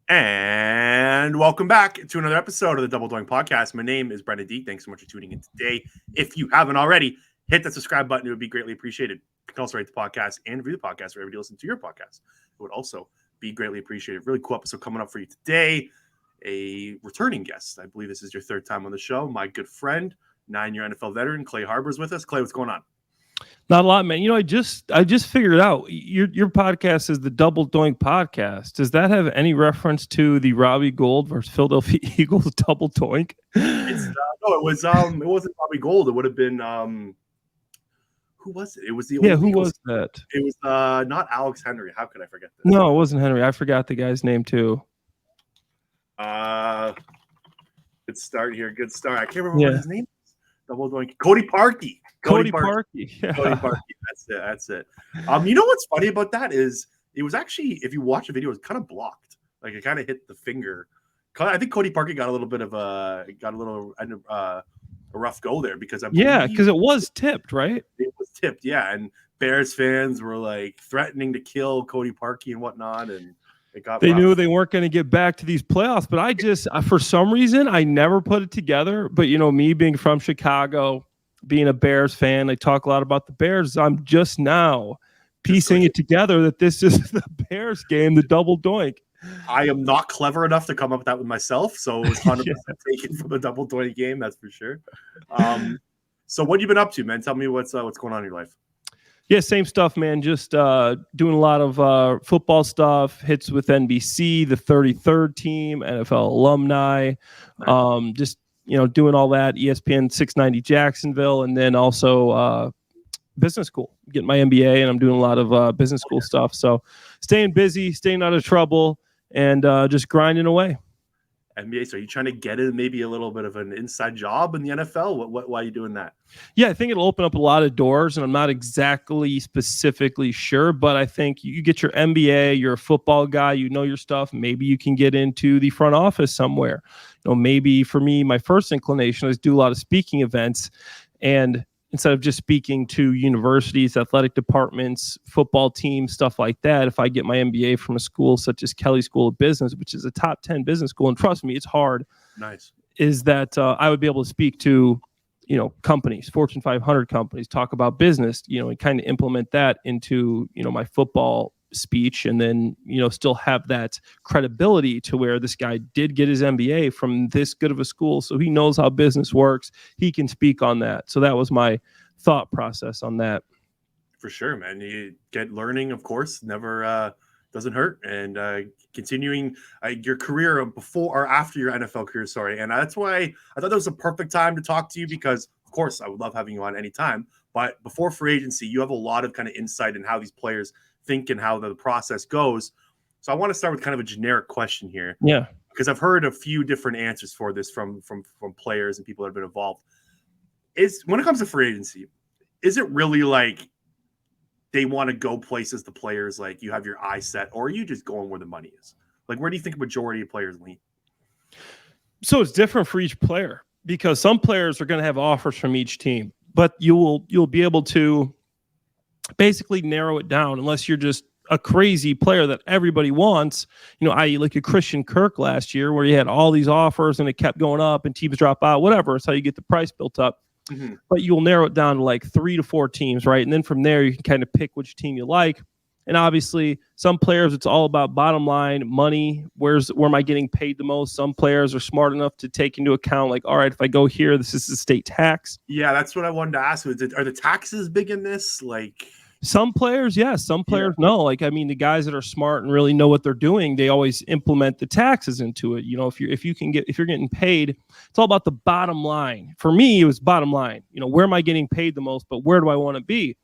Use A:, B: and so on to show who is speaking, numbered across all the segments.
A: And welcome back to another episode of the Double Doink Podcast. My name is Brendan D. Thanks so much for tuning in today. If you haven't already, hit that subscribe button. It would be greatly appreciated. You can also rate the podcast and review the podcast wherever you listen to your podcast. It would also be greatly appreciated. Really cool episode coming up for you today. A returning guest. I believe this is your third time on the show. My good friend, 9-year NFL veteran, Clay Harbor's with us. Clay, what's going on?
B: Not a lot, man. I just figured it out. Your podcast is the Double Doink Podcast. Does that have any reference to the Robbie Gould versus Philadelphia Eagles Double Doink?
A: No, it wasn't Robbie Gould. It would have been who was it? It was the old
B: who
A: Eagles.
B: was that?
A: It was not Alex Henry. How could I forget this?
B: No, it wasn't Henry. I forgot the guy's name too.
A: Good start here. Good start. I can't remember what his name is. Double Doink. Cody Parkey.
B: Cody Parkey.
A: Yeah. Cody Parkey. That's it. You know what's funny about that is it was actually, if you watch the video, it was kind of blocked. Like it kind of hit the finger. I think Cody Parkey got a rough go there because
B: because it was tipped, right?
A: It was tipped, yeah. And Bears fans were like threatening to kill Cody Parkey and whatnot, and they
B: knew they weren't going to get back to these playoffs. But I just, for some reason, I never put it together. But me being from Chicago, being a Bears fan, I talk a lot about the Bears. I'm just now piecing it together that this is the Bears game, the Double Doink.
A: I am not clever enough to come up with that with myself, so it was 100% taken from the Double Doink game, that's for sure. So what have you been up to, man? Tell me what's going on in your life.
B: Yeah, same stuff, man. Just doing a lot of football stuff, hits with NBC, the 33rd team, NFL alumni, just doing all that, ESPN 690 Jacksonville, and then also business school, getting my MBA, and I'm doing a lot of business school stuff. So staying busy, staying out of trouble, and just grinding away.
A: NBA, so are you trying to get in maybe a little bit of an inside job in the NFL? Why are you doing that?
B: Yeah, I think it'll open up a lot of doors, and I'm not exactly specifically sure, but I think you get your MBA, you're a football guy, you know your stuff, maybe you can get into the front office somewhere. Maybe for me, my first inclination is do a lot of speaking events, and instead of just speaking to universities, athletic departments, football teams, stuff like that, if I get my MBA from a school such as Kelly School of Business, which is a top 10 business school, and trust me, it's hard.
A: Nice.
B: Is that I would be able to speak to, companies, Fortune 500 companies, talk about business, and kind of implement that into, my football speech, and then, still have that credibility to where this guy did get his MBA from this good of a school. So he knows how business works. He can speak on that. So that was my thought process on that.
A: For sure, man. You get learning, of course, never doesn't hurt. And continuing your career before or after your NFL career, sorry. And that's why I thought that was a perfect time to talk to you because, of course, I would love having you on anytime. But before free agency, you have a lot of kind of insight in how these players think and how the process goes. So I want to start with kind of a generic question here.
B: Yeah.
A: Because I've heard a few different answers for this from players and people that have been involved. When it comes to free agency, is it really like they want to go places the players like you have your eye set, or are you just going where the money is? Like, where do you think a majority of players lean?
B: So it's different for each player because some players are going to have offers from each team, but you'll be able to basically narrow it down unless you're just a crazy player that everybody wants, i.e. like a Christian Kirk last year where he had all these offers and it kept going up and teams drop out, whatever. It's how you get the price built up. Mm-hmm. But you'll narrow it down to like 3 to 4 teams, right? And then from there, you can kind of pick which team you like. And obviously, some players, it's all about bottom line, money. Where am I getting paid the most? Some players are smart enough to take into account, like, all right, if I go here, this is the state tax.
A: Yeah, that's what I wanted to ask. Are the taxes big in this? Like,
B: some players, yes. Some players, no. Like, I mean, the guys that are smart and really know what they're doing, they always implement the taxes into it. If you're getting paid, it's all about the bottom line. For me, it was bottom line. Where am I getting paid the most? But where do I want to be?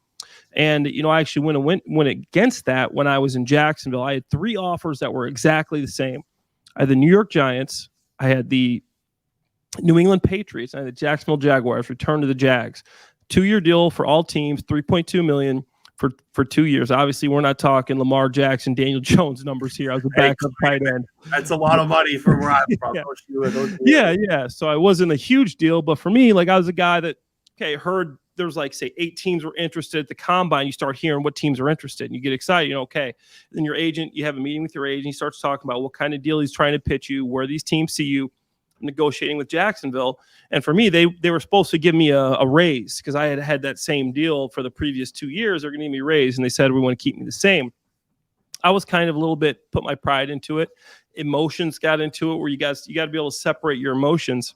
B: And, I actually went against that when I was in Jacksonville. I had 3 offers that were exactly the same. I had the New York Giants. I had the New England Patriots. And I had the Jacksonville Jaguars return to the Jags. 2-year deal for all teams, $3.2 million for 2 years. Obviously, we're not talking Lamar Jackson, Daniel Jones numbers here. I was a backup tight end.
A: That's a lot of money for where I'm from.
B: Yeah. So it wasn't a huge deal. But for me, like I was a guy that, okay, heard there's like, say, 8 teams were interested at the combine. You start hearing what teams are interested and you get excited. You know, okay. Then your agent, you have a meeting with your agent. He starts talking about what kind of deal he's trying to pitch you, where these teams see you negotiating with Jacksonville. And for me, they were supposed to give me a raise because I had that same deal for the previous 2 years. They're going to give me a raise. And they said, we want to keep me the same. I was kind of a little bit, put my pride into it. Emotions got into it where you got to be able to separate your emotions.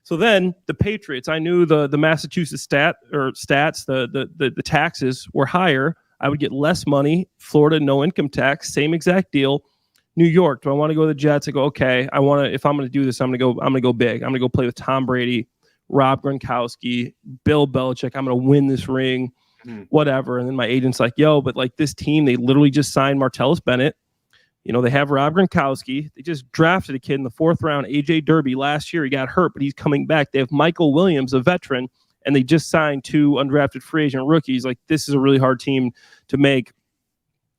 B: So then the Patriots, I knew the Massachusetts stats, the taxes were higher. I would get less money. Florida, no income tax, same exact deal. New York, do I want to go to the Jets? I go, okay, if I'm going to do this, I'm going to go big. I'm going to go play with Tom Brady, Rob Gronkowski, Bill Belichick. I'm going to win this ring, whatever. And then my agent's like, yo, but like this team, they literally just signed Martellus Bennett. You know, they have Rob Gronkowski. They just drafted a kid in the 4th round, AJ Derby. Last year, he got hurt, but he's coming back. They have Michael Williams, a veteran, and they just signed 2 undrafted free agent rookies. Like, this is a really hard team to make.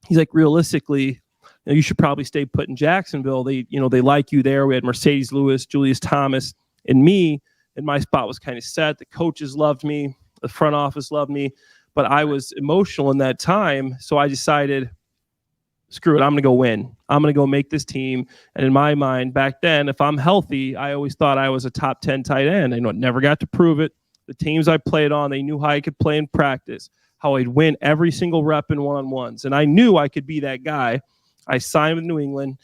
B: He's like, realistically, you should probably stay put in Jacksonville. They like you there. We had Mercedes Lewis, Julius Thomas, and me, and my spot was kind of set. The coaches loved me. The front office loved me, but I was emotional in that time. So I decided, screw it, I'm going to go win. I'm going to go make this team. And in my mind, back then, if I'm healthy, I always thought I was a top 10 tight end. I never got to prove it. The teams I played on, they knew how I could play in practice, how I'd win every single rep in one-on-ones. And I knew I could be that guy. I signed with New England.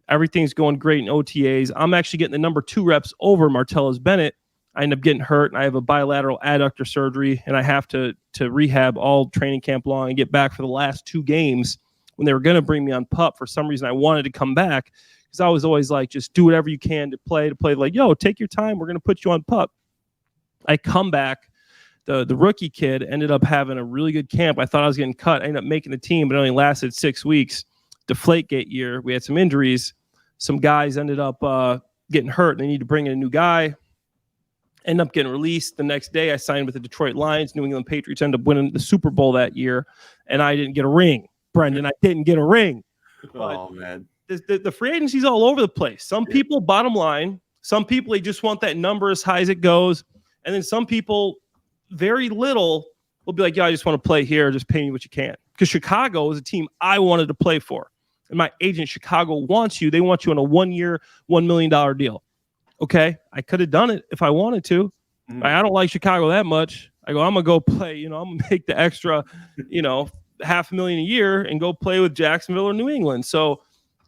B: Everything's going great in OTAs. I'm actually getting the number 2 reps over Martellus Bennett. I end up getting hurt, and I have a bilateral adductor surgery, and I have to rehab all training camp long and get back for the last 2 games. When they were going to bring me on PUP, for some reason I wanted to come back because I was always like, just do whatever you can to play. Like, yo, take your time. We're going to put you on PUP. I come back. The rookie kid ended up having a really good camp. I thought I was getting cut. I ended up making the team, but it only lasted 6 weeks. Deflategate year. We had some injuries. Some guys ended up getting hurt. They need to bring in a new guy. End up getting released. The next day, I signed with the Detroit Lions. New England Patriots ended up winning the Super Bowl that year, and I didn't get a ring. Brendan, I didn't get a ring.
A: Oh, man.
B: The free agency's all over the place. Some people, bottom line, some people, they just want that number as high as it goes. And then some people, very little, will be like, yeah, I just want to play here. Just pay me what you can. Because Chicago is a team I wanted to play for. And my agent, Chicago, wants you. They want you on a 1-year, $1 million deal. Okay, I could have done it if I wanted to. I don't like Chicago that much. I go, I'm going to go play. I'm going to make the extra, $500,000 a year and go play with Jacksonville or New England. So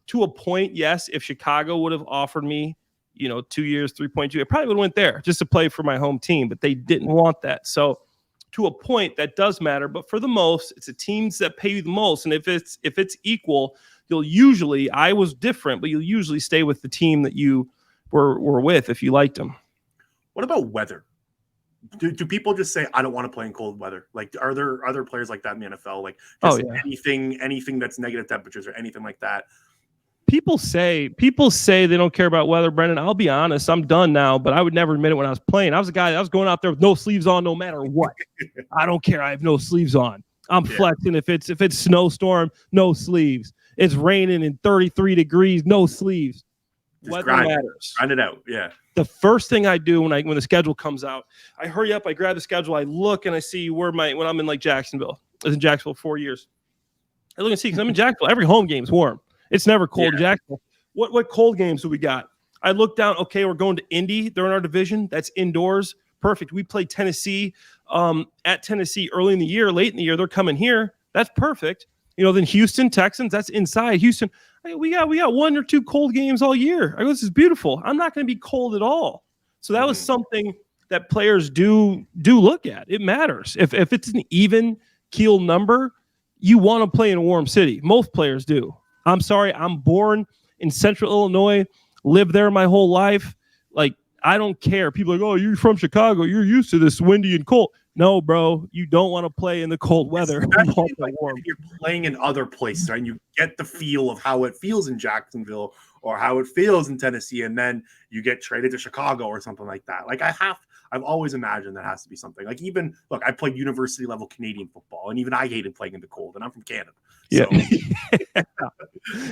B: to a point, yes, if Chicago would have offered me, 2 years, 3.2, I probably would have went there just to play for my home team, but they didn't want that. So to a point, that does matter. But for the most, it's the teams that pay you the most. And if it's equal, you'll usually, I was different, but you'll usually stay with the team that you were with if you liked them.
A: What about weather? Do people just say, I don't want to play in cold weather? Like, are there other players like that in the NFL? Like, anything that's negative temperatures or anything like that?
B: People say they don't care about weather, Brendan. I'll be honest, I'm done now, but I would never admit it when I was playing. I was a guy that was going out there with no sleeves on no matter what. I don't care. I have no sleeves on. I'm flexing. If it's snowstorm, no sleeves. It's raining in 33 degrees, no sleeves. Weather matters.
A: Grind it out. Yeah.
B: The first thing I do when the schedule comes out, I hurry up, I grab the schedule, I look and I see when I'm in like Jacksonville. I was in Jacksonville 4 years. I look and see because I'm in Jacksonville. Every home game's warm. It's never cold in Jacksonville. What cold games do we got? I look down. Okay, we're going to Indy. They're in our division. That's indoors. Perfect. We play Tennessee at Tennessee early in the year, late in the year. They're coming here. That's perfect. Then Houston Texans. That's inside Houston. We got 1 or 2 cold games all year. I go, this is beautiful. I'm not going to be cold at all. So that was something that players do look at. It matters. If it's an even keel number, you want to play in a warm city. Most players do. I'm sorry. I'm born in Central Illinois, lived there my whole life. Like, I don't care. People are like, oh, you're from Chicago. You're used to this windy and cold. No, bro, you don't want to play in the cold weather.
A: If you're playing in other places, right? And you get the feel of how it feels in Jacksonville or how it feels in Tennessee, and then you get traded to Chicago or something like that. Like, I've always imagined that has to be something. Like, even, look, I played university level Canadian football, and even I hated playing in the cold, and I'm from Canada. So.
B: Yeah.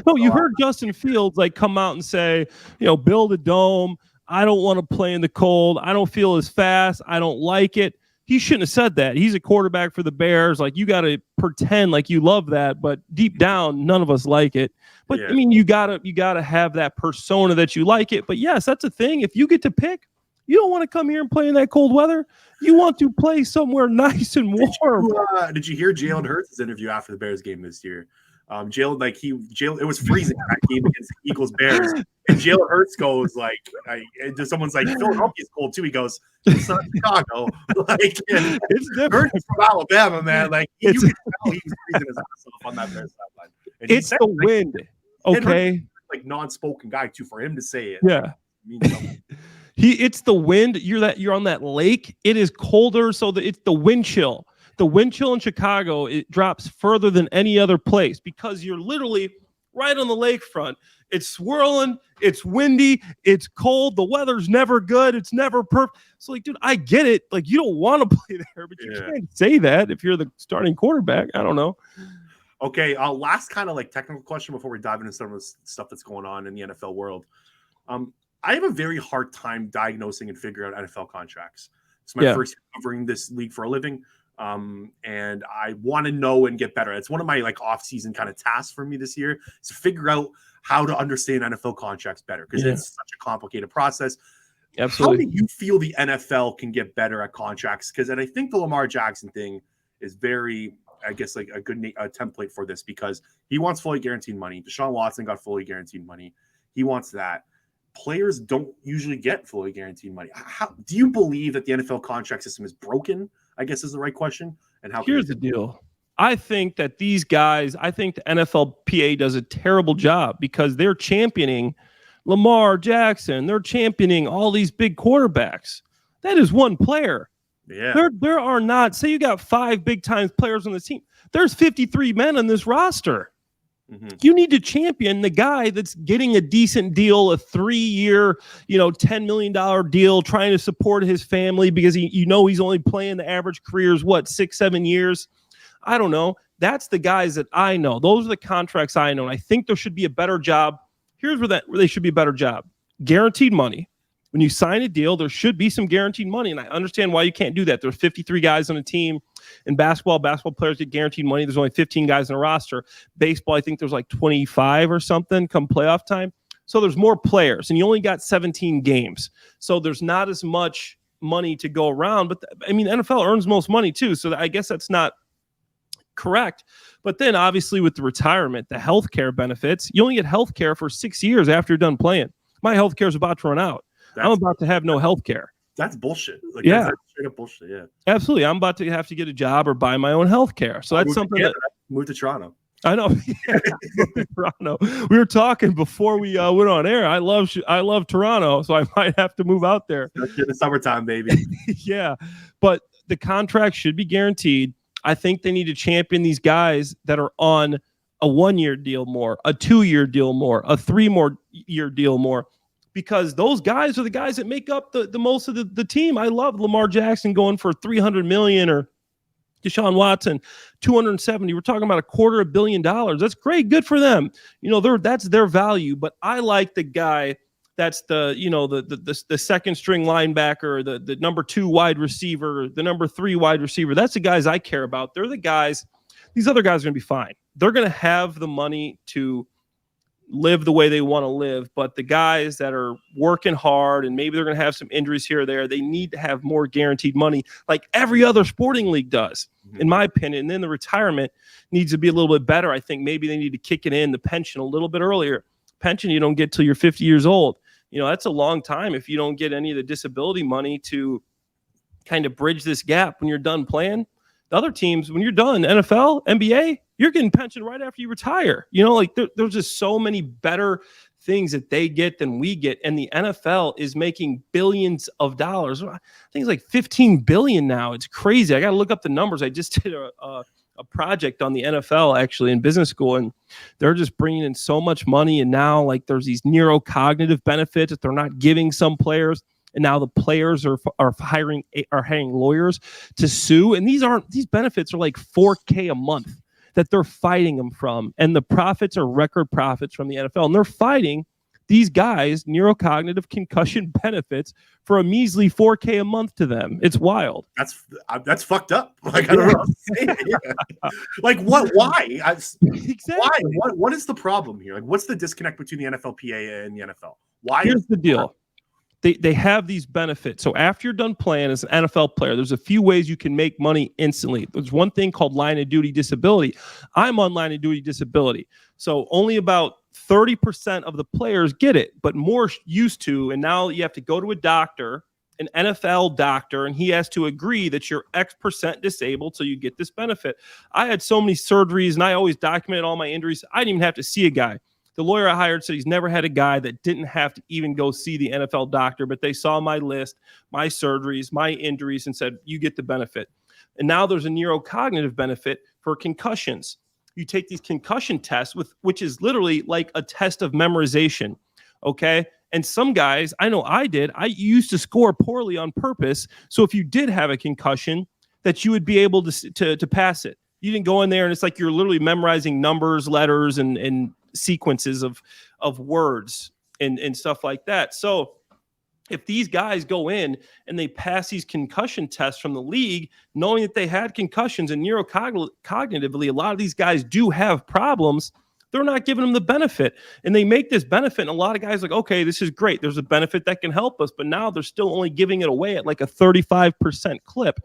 B: No, you heard Justin Fields come out and say, build a dome. I don't want to play in the cold. I don't feel as fast. I don't like it. he shouldn't have said that. He's a quarterback for the Bears. Like, you got to pretend like you love that, but deep down, none of us like it. But I mean, you gotta have that persona that you like it. But yes, that's a thing. If you get to pick, you don't want to come here and play in that cold weather. You want to play somewhere nice and warm.
A: Did you hear Jalen Hurts' interview after the Bears game this year? It was freezing that game against the Eagles Bears, and Jalen Hurts goes like, someone's like, Philadelphia's cold too. He goes, it's not Chicago. Like, it's different. Hurts from Alabama, man. Like, you can tell he was freezing his ass off on that Bears sideline.
B: It's the wind, okay?
A: Like non-spoken guy too, for him to say it.
B: Yeah, means something. It's the wind. You're on that lake. It is colder, so it's the wind chill. The wind chill in Chicago, it drops further than any other place because you're literally right on the lakefront. It's swirling, it's windy, it's cold. The weather's never good. It's never perfect. So, like, dude, I get it. Like, you don't want to play there, but you can't say that if you're the starting quarterback. I don't know.
A: Okay, last kind of like technical question before we dive into some of the stuff that's going on in the NFL world. I have a very hard time diagnosing and figuring out NFL contracts. It's my first year covering this league for a living. And I want to know and get better. It's one of my like off-season kind of tasks for me this year is to figure out how to understand NFL contracts better because it's such a complicated process.
B: Absolutely.
A: How do you feel the NFL can get better at contracts? Because I think the Lamar Jackson thing is very, I guess, like a good template for this because he wants fully guaranteed money. Deshaun Watson got fully guaranteed money. He wants that. Players don't usually get fully guaranteed money. How do you believe that the NFL contract system is broken? I guess is the right question. And how?
B: Here's the deal. I think that these guys, I think the NFLPA does a terrible job because they're championing Lamar Jackson. They're championing all these big quarterbacks. That is one player.
A: Yeah.
B: There are not, say you got 5 big time players on this team. There's 53 men on this roster. Mm-hmm. You need to champion the guy that's getting a decent deal, a 3-year, $10 million deal, trying to support his family because he's only playing the average career is 6-7 years. I don't know. That's the guys that I know. Those are the contracts I know. And I think there should be a better job. Here's where they should be a better job. Guaranteed money. When you sign a deal, there should be some guaranteed money. And I understand why you can't do that. There's 53 guys on a team. In basketball players get guaranteed money. There's only 15 guys in a roster. Baseball, I think there's like 25 or something come playoff time. So there's more players, and you only got 17 games. So there's not as much money to go around. But, the NFL earns most money too. So I guess that's not correct. But then obviously with the retirement, the healthcare benefits, you only get healthcare for 6 years after you're done playing. My healthcare is about to run out. I'm about to have no healthcare.
A: That's bullshit. Like,
B: that's
A: straight up bullshit. Yeah,
B: absolutely. I'm about to have to get a job or buy my own healthcare. So that's something that
A: move to Toronto.
B: I know. Toronto. We were talking before we went on air. I love Toronto, so I might have to move out there.
A: In the summertime, baby.
B: Yeah, but the contract should be guaranteed. I think they need to champion these guys that are on a 1-year deal more, a 2-year deal more, a 3-year deal more. Because those guys are the guys that make up the most of the team. I love Lamar Jackson going for $300 million or Deshaun Watson, $270. We're talking about $250 million. That's great. Good for them. That's their value. But I like the guy that's the second string linebacker, the number 2 wide receiver, the number 3 wide receiver. That's the guys I care about. They're the guys. These other guys are going to be fine. They're going to have the money to live the way they want to live, but the guys that are working hard and maybe they're going to have some injuries here or there, they need to have more guaranteed money like every other sporting league does, in my opinion. And then the retirement needs to be a little bit better. I think maybe they need to kick it in, the pension, a little bit earlier. Pension you don't get till you're 50 years old. That's a long time if you don't get any of the disability money to kind of bridge this gap when you're done playing. The other teams, when you're done, NFL, NBA, you're getting pension right after you retire. There's just so many better things that they get than we get. And the NFL is making billions of dollars. I think it's like 15 billion now. It's crazy. I got to look up the numbers. I just did a project on the NFL actually in business school, and they're just bringing in so much money. And now there's these neurocognitive benefits that they're not giving some players. And now the players are hiring lawyers to sue. And these benefits are like $4,000 a month that they're fighting them from. And the profits are record profits from the NFL. And they're fighting these guys neurocognitive concussion benefits for a measly $4K a month to them. It's wild.
A: That's fucked up. Like, I don't know how to say it. Yeah. Like, what? Why?
B: Exactly.
A: Why? What is the problem here? Like, what's the disconnect between the NFLPA and the NFL? Why?
B: Here's the deal. They have these benefits. So after you're done playing as an NFL player, there's a few ways you can make money instantly. There's one thing called line of duty disability. I'm on line of duty disability. So only about 30% of the players get it, but more used to. And now you have to go to a doctor, an NFL doctor, and he has to agree that you're X% disabled so you get this benefit. I had so many surgeries and I always documented all my injuries. I didn't even have to see a guy. The lawyer I hired said he's never had a guy that didn't have to even go see the NFL doctor, but they saw my list, my surgeries, my injuries, and said, you get the benefit. And now there's a neurocognitive benefit for concussions. You take these concussion tests, which is literally like a test of memorization, okay? And some guys, I know I did, I used to score poorly on purpose, so if you did have a concussion, that you would be able to pass it. You didn't go in there and it's like you're literally memorizing numbers, letters, and sequences of words and stuff like that. So if these guys go in and they pass these concussion tests from the league, knowing that they had concussions and neurocognitively, a lot of these guys do have problems, they're not giving them the benefit. And they make this benefit, and a lot of guys are like, okay, this is great. There's a benefit that can help us, but now they're still only giving it away at like a 35% clip.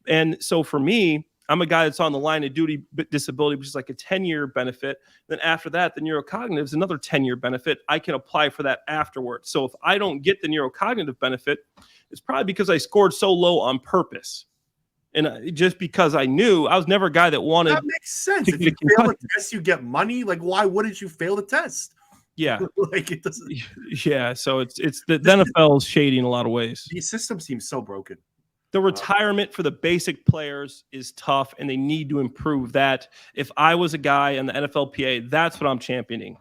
B: And so for me, I'm a guy that's on the line of duty disability, which is like a 10-year benefit. Then after that, the neurocognitive is another 10-year benefit. I can apply for that afterwards. So if I don't get the neurocognitive benefit, it's probably because I scored so low on purpose. And just because I knew, I was never a guy that wanted.
A: That makes sense. If you fail a test, you get money. Like, why wouldn't you fail the test?
B: Yeah.
A: Like, it doesn't.
B: Yeah. So it's the NFL is shady in a lot of ways.
A: The system seems so broken.
B: The retirement for the basic players is tough, and they need to improve that. If I was a guy in the NFLPA, that's what I'm championing.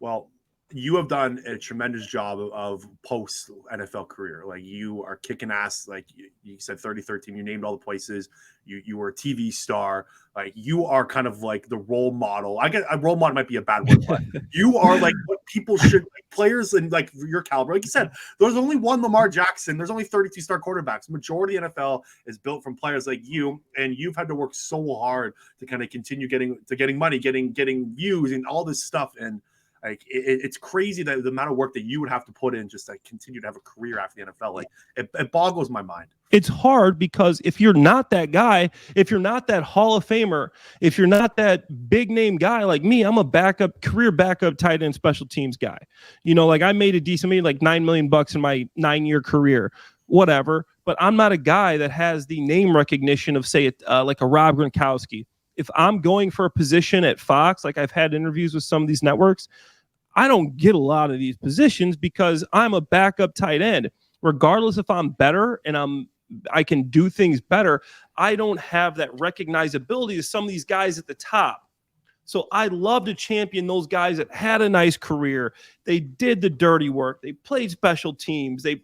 A: Well, you have done a tremendous job of post NFL career. Like, you are kicking ass. Like you said, 30-13. You named all the places. You were a TV star. Like, you are kind of like the role model. I get a role model might be a bad word, but you are like what people should, like, players and like your caliber. Like you said, there's only one Lamar Jackson. There's only 32 star quarterbacks. The majority of the NFL is built from players like you, and you've had to work so hard to kind of continue getting money, getting views, and all this stuff. And like, it's crazy that the amount of work that you would have to put in just to continue to have a career after the NFL. Like, it boggles my mind. It's
B: hard because if you're not that guy, if you're not that Hall of Famer, if you're not that big name guy like me, I'm a career backup tight end special teams guy. You know, like I made like $9 million in my 9-year career, whatever. But I'm not a guy that has the name recognition of, say, like a Rob Gronkowski. If I'm going for a position at Fox, like I've had interviews with some of these networks, I don't get a lot of these positions because I'm a backup tight end. Regardless if I'm better and I can do things better, I don't have that recognizability as some of these guys at the top. So I love to champion those guys that had a nice career. They did the dirty work. They played special teams. They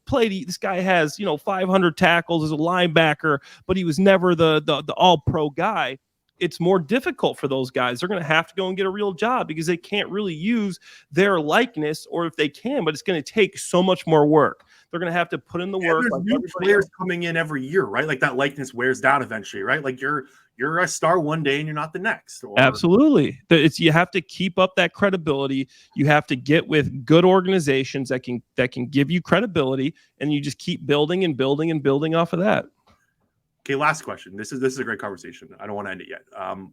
B: played. This guy has 500 tackles as a linebacker, but he was never the all-pro guy. It's more difficult for those guys. They're going to have to go and get a real job because they can't really use their likeness, or if they can, but it's going to take so much more work. They're going to have to put in the work.
A: There's new players coming in every year, right? Like that likeness wears down eventually, right? Like you're a star one day and you're not the next.
B: Absolutely. You have to keep up that credibility. You have to get with good organizations that can give you credibility, and you just keep building and building and building off of that.
A: Okay, last question. This is a great conversation. I don't want to end it yet.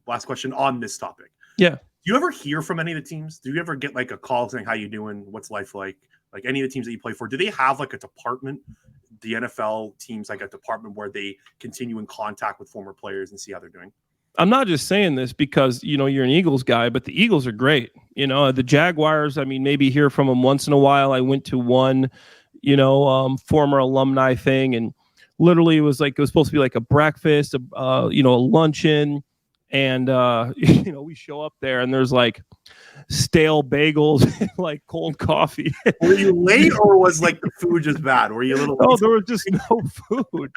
A: Last question on this topic.
B: Yeah.
A: Do you ever hear from any of the teams? Do you ever get like a call saying, how you doing? What's life like? Like any of the teams that you play for, do they have like a department, the NFL teams, like a department where they continue in contact with former players and see how they're doing?
B: I'm not just saying this because, you're an Eagles guy, but the Eagles are great. The Jaguars, maybe hear from them once in a while. I went to one, former alumni thing, and literally it was supposed to be like a breakfast, a luncheon. And, we show up there and there's like stale bagels, and like cold coffee.
A: Were you late or was like the food just bad? Were you a little late?
B: No, there was just no food.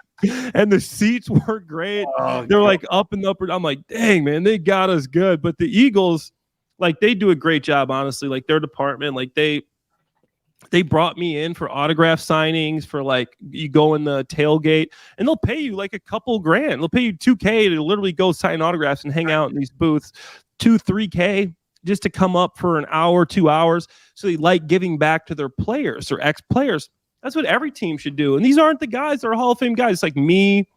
B: And the seats weren't great. They're like up in the upper. I'm like, dang, man, they got us good. But the Eagles, like they do a great job, honestly. Like their department, like they brought me in for autograph signings, for like you go in the tailgate and they'll pay you like a couple grand. They'll pay you $2K to literally go sign autographs and hang out in these booths, $2-3K just to come up for an hour, 2 hours. So they like giving back to their players or ex-players. That's what every team should do. And these aren't the guys that are Hall of Fame guys. It's like me.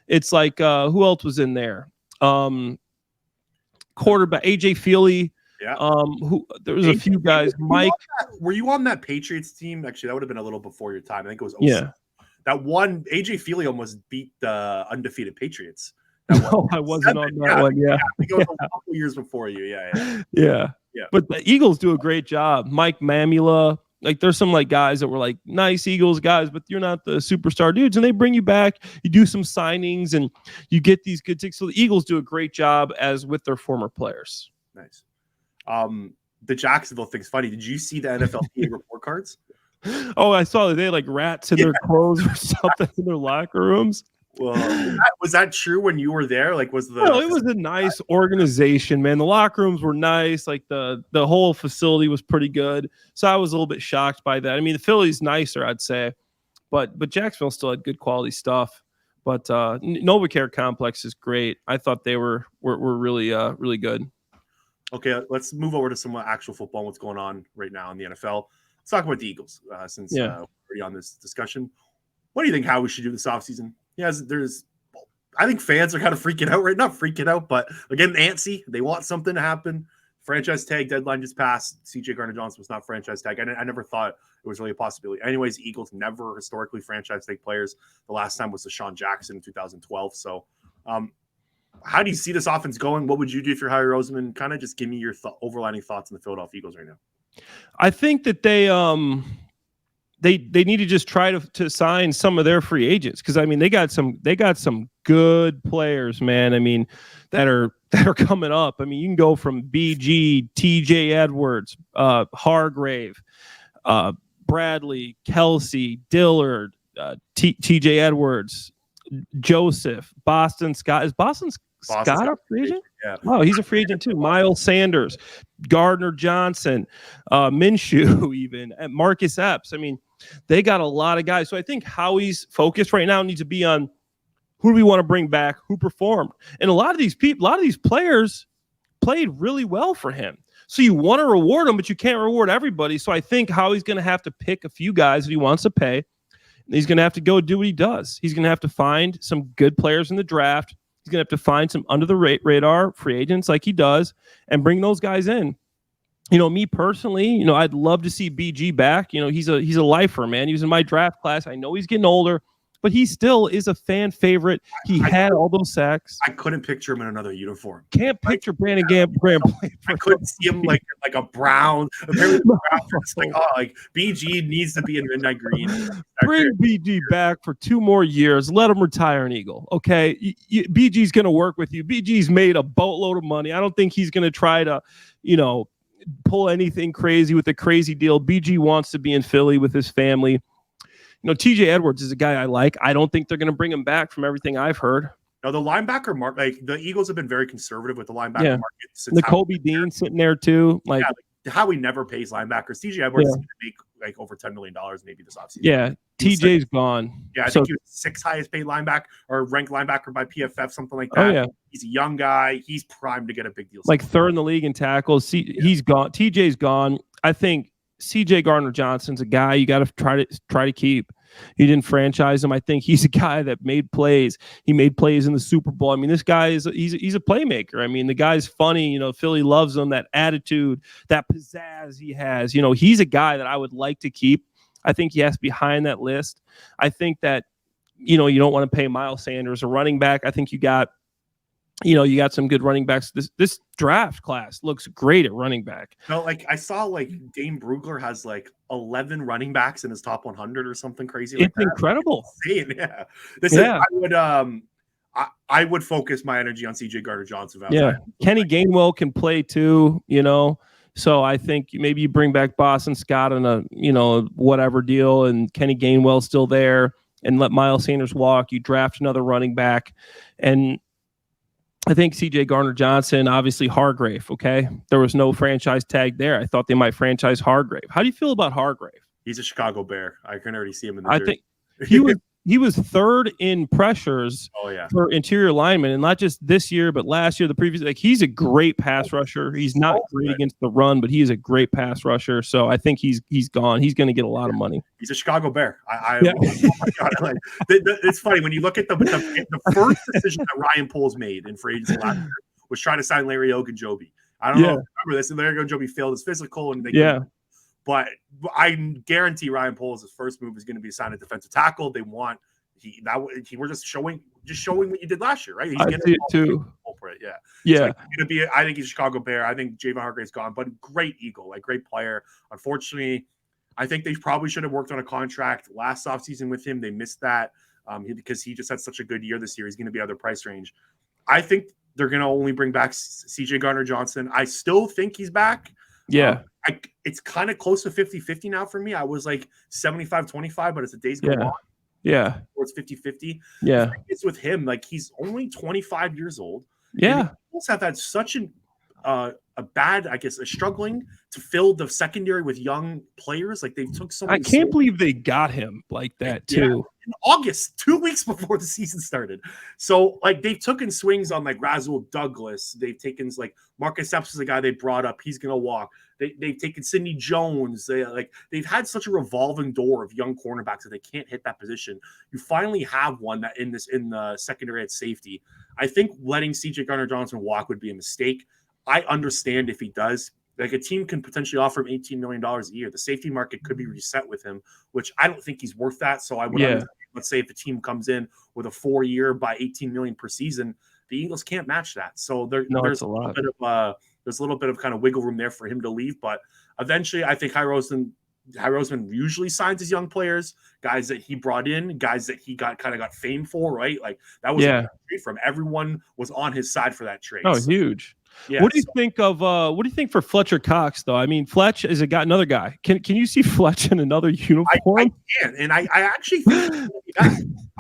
B: It's like who else was in there? Quarterback AJ Feely.
A: Yeah.
B: Who there was a few guys. Mike,
A: were you on that Patriots team? Actually, that would have been a little before your time. I think it was 06.
B: Yeah.
A: That one AJ Feely almost beat the undefeated Patriots.
B: No, I wasn't on that one. Yeah.
A: I think it was a couple years before you.
B: Yeah. But the Eagles do a great job. Mike Mamula, like there's some like guys that were like nice Eagles guys, but you're not the superstar dudes, and they bring you back. You do some signings and you get these good tickets. So the Eagles do a great job as with their former players.
A: Nice. The Jacksonville thing's funny. Did you see the NFLPA report cards?
B: Oh, I saw that they had like rats in their clothes or something in their locker rooms.
A: Well, was that true when you were there? Like, was the?
B: No, it was a nice organization, man. The locker rooms were nice. Like the whole facility was pretty good. So I was a little bit shocked by that. I mean, the Philly's nicer, I'd say, but Jacksonville still had good quality stuff. But NovaCare Complex is great. I thought they were really really good.
A: Okay, let's move over to some actual football. What's going on right now in the NFL? Let's talk about the Eagles since we're already on this discussion. What do you think how we should do this offseason? Yes, I think fans are kind of freaking out right now. Not freaking out, but again, antsy. They want something to happen. Franchise tag deadline just passed. CJ Gardner-Johnson was not franchise tag. I never thought it was really a possibility. Anyways, Eagles never historically franchise tag players. The last time was Deshaun Jackson in 2012. So, how do you see this offense going? What would you do if you're Harry Roseman? Kind of just give me your overlining thoughts on the Philadelphia Eagles right now.
B: I think that they need to just try to sign some of their free agents, because I mean they got some good players, man. I mean that are coming up. I mean you can go from BG, TJ Edwards, Hargrave, Bradley, Kelsey, Dillard, TJ Edwards, Joseph, Boston Scott. Is Boston Scott a free agent?
A: Yeah.
B: Oh, he's a free agent too. Miles Sanders, Gardner Johnson, Minshew, even and Marcus Epps. I mean, they got a lot of guys. So I think Howie's focus right now needs to be on who do we want to bring back, who performed. And a lot of these players played really well for him. So you want to reward them, but you can't reward everybody. So I think Howie's going to have to pick a few guys that he wants to pay. And he's going to have to go do what he does. He's going to have to find some good players in the draft. He's going to have to find some under the radar free agents like he does and bring those guys in. You know, me personally, you know, I'd love to see BG back. You know, he's a lifer, man. He was in my draft class. I know he's getting older, but he still is a fan favorite. He had all those sacks.
A: I couldn't picture him in another uniform.
B: Can't picture Brandon Graham playing.
A: I couldn't see him like a Brown. Apparently, the Browns are just like BG needs to be in midnight green.
B: Bring BG back for 2 more years. Let him retire an Eagle. Okay, BG's going to work with you. BG's made a boatload of money. I don't think he's going to try to, you know, pull anything crazy with a crazy deal. BG wants to be in Philly with his family. You know, TJ Edwards is a guy I like. I don't think they're going to bring him back from everything I've heard.
A: No, the linebacker market, like the Eagles have been very conservative with the linebacker market. Since
B: the Kobe Dean sitting there too. Like
A: Howie never pays linebackers. TJ Edwards is going to make like over $10 million maybe this offseason.
B: Yeah, TJ's gone.
A: Yeah, I think he was 6th highest paid linebacker or ranked linebacker by PFF, something like that.
B: Oh, yeah.
A: He's a young guy. He's primed to get a big deal.
B: Like 3rd in the league in tackles. He's gone. TJ's gone. I think CJ Gardner-Johnson's a guy you got to try to keep. You didn't franchise him. I think he's a guy that made plays. He made plays in the Super Bowl. I mean, this guy he's a playmaker. I mean, the guy's funny. You know, Philly loves him. That attitude, that pizzazz he has. You know, he's a guy that I would like to keep. I think he has to be high on that list. I think that, you know, you don't want to pay Miles Sanders a running back. I think you got some good running backs. This draft class looks great at running back.
A: No, like I saw like Dane Brugler has like 11 running backs in his top 100 or something crazy. Like
B: it's incredible.
A: It's insane. I would focus my energy on CJ Gardner-Johnson.
B: Yeah, Kenny Gainwell can play too. You know, so I think maybe you bring back Boston Scott on a whatever deal, and Kenny Gainwell's still there, and let Miles Sanders walk. You draft another running back, and I think CJ Garner-Johnson, obviously Hargrave, okay? There was no franchise tag there. I thought they might franchise Hargrave. How do you feel about Hargrave?
A: He's a Chicago Bear. I can already see him in the
B: I
A: jersey.
B: think he was third in pressures for interior linemen, and not just this year, but last year, the previous. Like, he's a great pass rusher. He's not great against the run, but he is a great pass rusher. So I think he's gone. He's going to get a lot of money.
A: He's a Chicago Bear. Oh my God, it's funny when you look at the first decision that Ryan Poles made in free agency last year was trying to sign Larry Ogunjobi. I don't know if you remember this. And Larry Ogunjobi failed his physical, and but I guarantee Ryan Poles' first move is going to be to sign a defensive tackle. They want we're just showing what you did last year, right? He's
B: going to see it too.
A: So I think he's a Chicago Bear. I think Javon Hargrave's gone, but great Eagle, like great player. Unfortunately, I think they probably should have worked on a contract last offseason with him. They missed that because he just had such a good year this year. He's going to be out of their price range. I think they're going to only bring back CJ Garner-Johnson. I still think he's back.
B: Yeah.
A: It's kind of close to 50-50 now for me. I was like 75-25, but as the days go on, or it's 50-50.
B: Yeah.
A: It's with him. Like, he's only 25 years old.
B: Yeah.
A: The Bulls have had such a bad, struggling to fill the secondary with young players. Like, they've took so many.
B: I can't believe they got him like that too.
A: In August, 2 weeks before the season started. So, like, they've taken swings on like Rasul Douglas. They've taken like Marcus Epps is a guy they brought up. He's gonna walk. They've taken Sidney Jones. They've had such a revolving door of young cornerbacks that they can't hit that position. You finally have one that in the secondary at safety. I think letting CJ Garner-Johnson walk would be a mistake. I understand if he does. Like, a team can potentially offer him $18 million a year. The safety market could be reset with him, which I don't think he's worth that. So I would let's say if the team comes in with a 4-year by $18 million per season, the Eagles can't match that. So there's a little bit of kind of wiggle room there for him to leave. But eventually, I think Hy Roseman usually signs his young players, guys that he brought in, guys that he got fame for, right? Like, that was a trade from everyone was on his side for that trade.
B: Oh, huge. Yeah, what do you think for Fletcher Cox, though? I mean, Fletch is another guy. Can you see Fletch in another uniform?
A: I can, and I actually think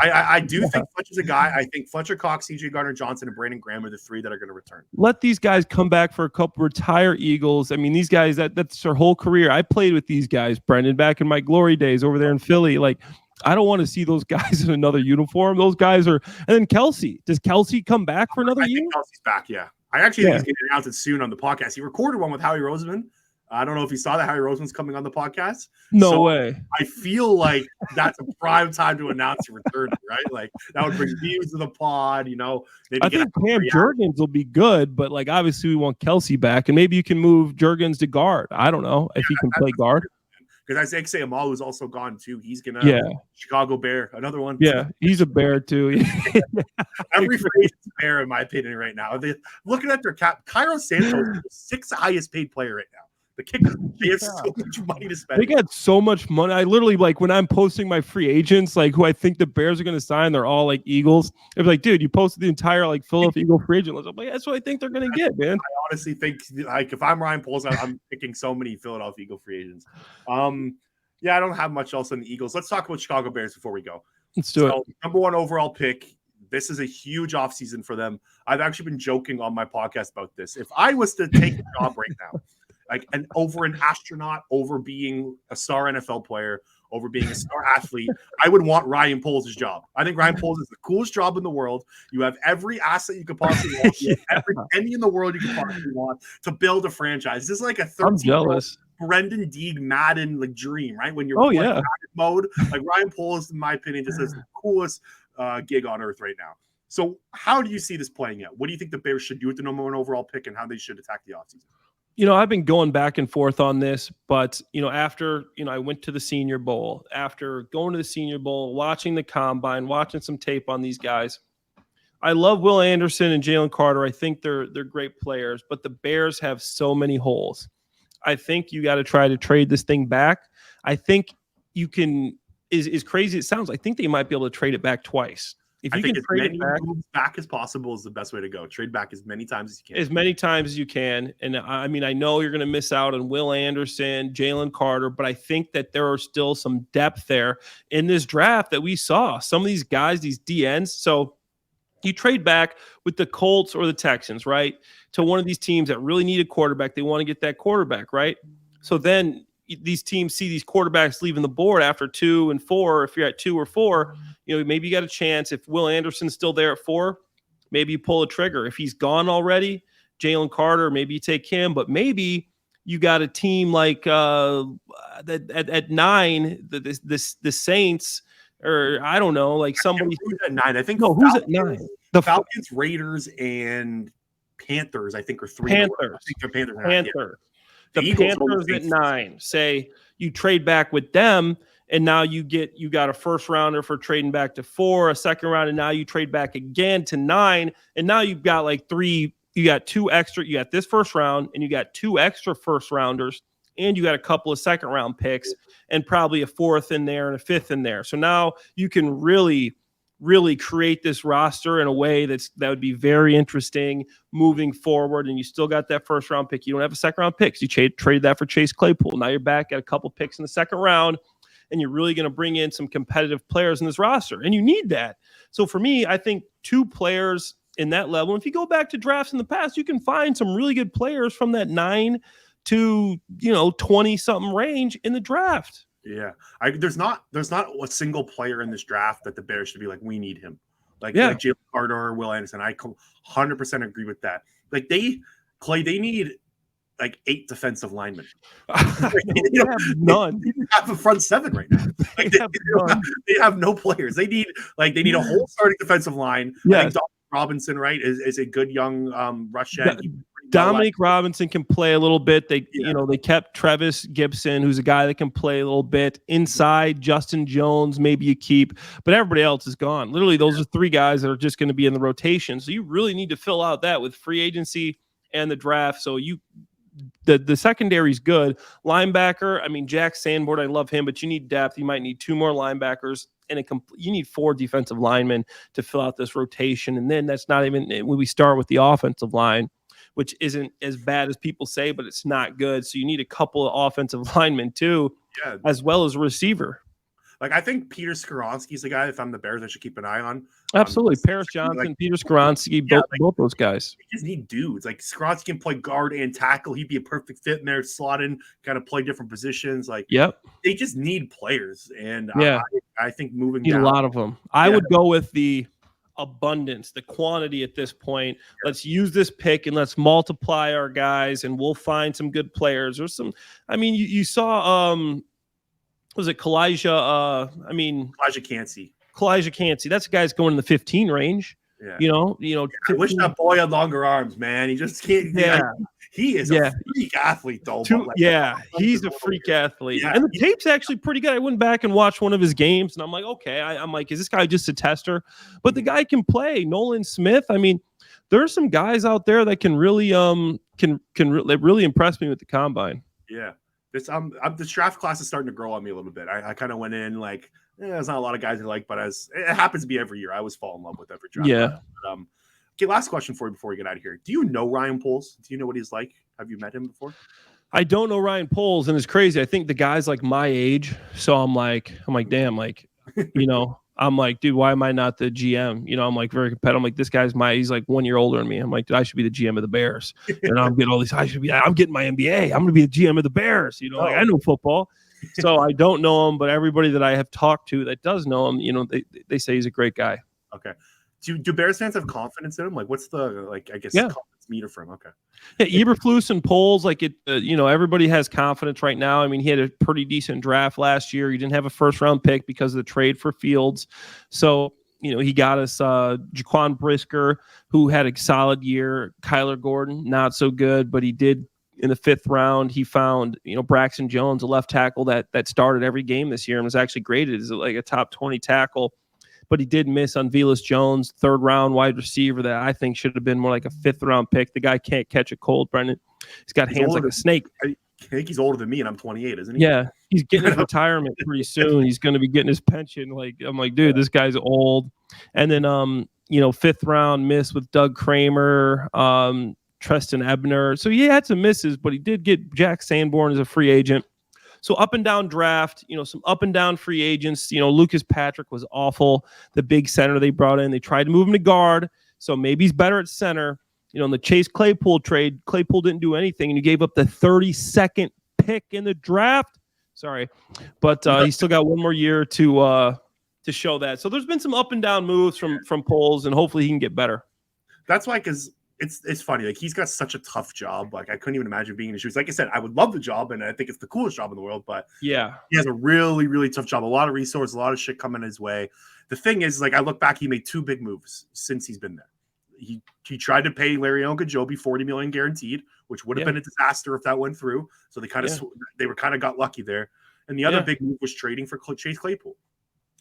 A: I do think Fletch is a guy. I think Fletcher Cox, CJ Garner-Johnson, and Brandon Graham are the three that are going to return.
B: Let these guys come back for a couple, retire Eagles. I mean, these guys, that's their whole career. I played with these guys, Brendan, back in my glory days over there in Philly. Like, I don't want to see those guys in another uniform. Those guys are, and then Kelsey. Does Kelsey come back for another year?
A: Kelsey's back, yeah. I actually think he's going to announce it soon on the podcast. He recorded one with Howie Roseman. I don't know if you saw that. Howie Roseman's coming on the podcast.
B: No way.
A: I feel like that's a prime time to announce your return, right? Like, that would bring views to the pod, Maybe
B: I think Cam Jurgens will be good, but like, obviously we want Kelsey back, and maybe you can move Jurgens to guard. I don't know if he can play guard.
A: Because Isaiah Amalu is also gone too. He's gonna Chicago Bear, another one.
B: Yeah, he's a Bear too.
A: Every free agent's a Bear, in my opinion, right now. Looking at their cap, Cairo Santos is the 6th highest paid player right now. The kicker, they have so much money to spend.
B: They got so much money. I literally, like, when I'm posting my free agents, like, who I think the Bears are going to sign, they're all like Eagles. It's like, dude, you posted the entire like Philadelphia Eagle free agent list. I'm like, that's what I think they're going to get, man.
A: I honestly think, like, if I'm Ryan Poles, I'm picking so many Philadelphia Eagle free agents. Yeah, I don't have much else on the Eagles. Let's talk about Chicago Bears before we go.
B: Let's do it.
A: Number 1 overall pick. This is a huge offseason for them. I've actually been joking on my podcast about this. If I was to take a job right now, like over an astronaut, over being a star NFL player, over being a star athlete, I would want Ryan Poles' job. I think Ryan Poles is the coolest job in the world. You have every asset you could possibly want. You have every penny in the world you could possibly want to build a franchise. This is like a 13-year-old Brendan Deeg Madden like dream, right? When you're playing Madden mode, like Ryan Poles, in my opinion, just has the coolest gig on earth right now. So how do you see this playing out? What do you think the Bears should do with the number 1 overall pick, and how they should attack the offseason?
B: I've been going back and forth on this, but, after, I went to the Senior Bowl, after going to the Senior Bowl, watching the Combine, watching some tape on these guys, I love Will Anderson and Jalen Carter. I think they're great players, but the Bears have so many holes. I think you got to try to trade this thing back. I think you can, as crazy as it sounds, I think they might be able to trade it back twice. If you can trade it
A: back as possible is the best way to go. Trade back as many times as you can.
B: As many times as you can. And I mean, I know you're going to miss out on Will Anderson, Jalen Carter, but I think that there are still some depth there in this draft that we saw. Some of these guys, these DNs. So You trade back with the Colts or the Texans, right? To one of these teams that really need a quarterback. They want to get that quarterback, right? So then these teams see these quarterbacks leaving the board after 2 and 4. If you're at 2 or 4, maybe you got a chance. If Will Anderson's still there at 4, maybe you pull a trigger. If he's gone already, Jalen Carter, maybe you take him. But maybe you got a team like at 9, the Saints. Or I don't know, like somebody
A: who's at 9. I think
B: who's at 9?
A: The Falcons, Raiders, and Panthers. I think are 3.
B: Panthers.
A: I think they're Panthers.
B: Panthers.
A: Yeah.
B: The Panthers at 9. Say you trade back with them, and now you got a first rounder for trading back to 4, a second round, and now you trade back again to 9, and now you've got like 3. You got 2 extra. You got this first round, and you got 2 extra first rounders. And you got a couple of second round picks and probably a 4th in there and a 5th in there. So now you can really, really create this roster in a way that would be very interesting moving forward. And you still got that first round pick. You don't have a second round pick. You traded that for Chase Claypool. Now you're back at a couple picks in the second round, and you're really going to bring in some competitive players in this roster. And you need that. So for me, I think 2 players in that level. If you go back to drafts in the past, you can find some really good players from that 9 to 20 something range in the draft.
A: Yeah, there's not a single player in this draft that the Bears should be like, we need him, like Jalen Carter or Will Anderson. I 100% agree with that. Like they need like 8 defensive linemen.
B: They have none.
A: They have a front 7 right now. Like they have no players. They need a whole starting defensive line.
B: Yes.
A: I think Dominic Robinson, right, is a good young rush end.
B: Dominic Robinson can play a little bit. They kept Travis Gibson, who's a guy that can play a little bit inside. Justin Jones, maybe you keep, but everybody else is gone. Literally, those are 3 guys that are just going to be in the rotation. So you really need to fill out that with free agency and the draft. So the secondary is good. Linebacker, I mean, Jack Sanborn, I love him, but you need depth. You might need 2 more linebackers. And you need 4 defensive linemen to fill out this rotation. And then that's not even when we start with the offensive line, which isn't as bad as people say, but it's not good. So you need a couple of offensive linemen too, as well as a receiver.
A: Like I think Peter Skoronski's the guy. If I'm the Bears, I should keep an eye on.
B: Absolutely, Paris Johnson, Peter Skoronski, both those guys.
A: They just need dudes. Like Skoronski can play guard and tackle. He'd be a perfect fit in there. Slot in, kind of play different positions. Like, they just need players. And I think moving
B: need
A: down,
B: a lot of them. I would go with the abundance, the quantity at this point. Let's use this pick and let's multiply our guys, and we'll find some good players. There's some. I mean, you saw. Was it Kalijah?
A: Kalijah
B: Cansey. That's a guy's going in the 15 range. Yeah.
A: I wish that boy had longer arms, man. He just can't. Yeah. He is a freak athlete, though.
B: He's a freak athlete. Yeah. And the tape's actually pretty good. I went back and watched one of his games, and I'm like, okay. I'm like, is this guy just a tester? But the guy can play. Nolan Smith. I mean, there's some guys out there that can really really impress me with the combine.
A: Yeah. This draft class is starting to grow on me a little bit. I kind of went in like, there's not a lot of guys I like, but as it happens to be every year, I always fall in love with every draft.
B: Yeah.
A: But, okay, last question for you before we get out of here. Do you know Ryan Poles? Do you know what he's like? Have you met him before?
B: I don't know Ryan Poles, and it's crazy. I think the guy's like my age, so I'm like, damn, like, I'm like, dude, why am I not the GM? I'm like very competitive. I'm like, this guy's he's like 1 year older than me. I'm like, dude, I should be the GM of the Bears. And I'm getting all these. I'm getting my MBA. I'm going to be the GM of the Bears. Like I know football. So I don't know him, but everybody that I have talked to that does know him, they say he's a great guy.
A: Okay. Do Bears fans have confidence in him? Like, what's the confidence meter for him? Okay.
B: Yeah, Eberflus and Poles, everybody has confidence right now. I mean, he had a pretty decent draft last year. He didn't have a first round pick because of the trade for Fields. So, he got us Jaquan Brisker, who had a solid year. Kyler Gordon, not so good, but he did in the 5th round. He found, Braxton Jones, a left tackle that started every game this year and was actually graded as like a top 20 tackle. But he did miss on Velus Jones, 3rd round wide receiver that I think should have been more like a 5th round pick. The guy can't catch a cold, Brendan. He's got hands like a snake.
A: I think he's older than me, and I'm 28, isn't he?
B: Yeah, he's getting his retirement pretty soon. He's going to be getting his pension. Like I'm like, dude, this guy's old. And then 5th round miss with Doug Kramer, Treston Ebner. So he had some misses, but he did get Jack Sanborn as a free agent. So up and down draft, some up and down free agents. Lucas Patrick was awful. The big center they brought in, they tried to move him to guard. So maybe he's better at center. In the Chase Claypool trade, Claypool didn't do anything, and you gave up the 32nd pick in the draft. Sorry, but he's still got one more year to show that. So there's been some up and down moves from Poles, and hopefully he can get better.
A: That's why, because it's funny. Like, he's got such a tough job. Like, I couldn't even imagine being in his shoes. Like I said, I would love the job, and I think it's the coolest job in the world. But
B: yeah,
A: he has a really, really tough job. A lot of resources, a lot of shit coming his way. The thing is, like, I look back, he made 2 big moves since he's been there. He tried to pay Larry Ogunjobi $40 million guaranteed, which would have been a disaster if that went through. So they kind of got lucky there. And the other big move was trading for Chase Claypool.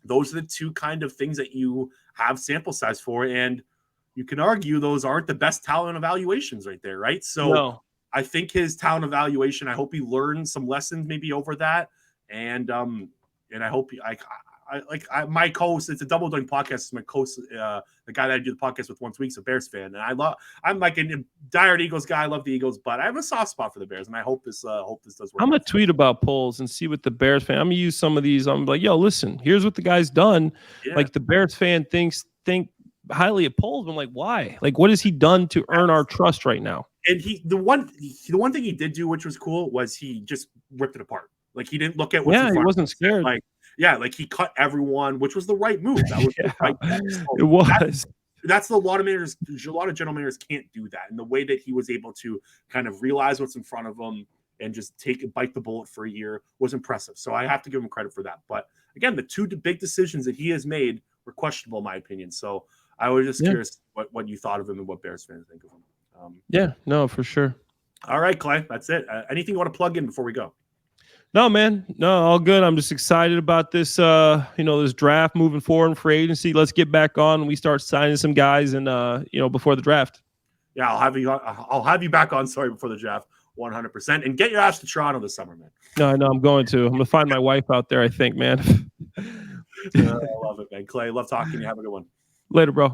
A: Those are the 2 kind of things that you have sample size for, and you can argue those aren't the best talent evaluations right there, right? So I think his talent evaluation, I hope he learned some lessons maybe over that, and I hope my co-host, it's a Double Doink podcast. It's my co-host, the guy that I do the podcast with once a week, is a Bears fan, and I'm like a diehard Eagles guy. I love the Eagles, but I have a soft spot for the Bears, and I hope this does work.
B: I'm gonna tweet about polls and see what the Bears fan. I'm gonna use some of these. I'm like, yo, listen, here's what the guy's done. Yeah. Like, the Bears fan think highly of polls. I'm like, why? Like, what has he done to earn our trust right now?
A: And the one thing he did do, which was cool, was he just ripped it apart. Like, he didn't look at what's in front.
B: He wasn't scared.
A: Like he cut everyone, which was the right move. That was the right move. So
B: it was.
A: That's a lot of managers. A lot of general managers can't do that. And the way that he was able to kind of realize what's in front of him and just bite the bullet for a year was impressive. So I have to give him credit for that. But again, the 2 big decisions that he has made were questionable, in my opinion. So I was just curious what you thought of him and what Bears fans think of him.
B: For sure.
A: All right, Clay, that's it. Anything you want to plug in before we go?
B: No, man. No, all good. I'm just excited about this, this draft moving forward in free agency. Let's get back on and we start signing some guys and, before the draft.
A: Yeah, I'll have you back on, before the draft, 100%. And get your ass to Toronto this summer, man.
B: No, I'm going to. I'm going to find my wife out there, I think, man.
A: I love it, man. Clay, love talking to you. Have a good one.
B: Later, bro.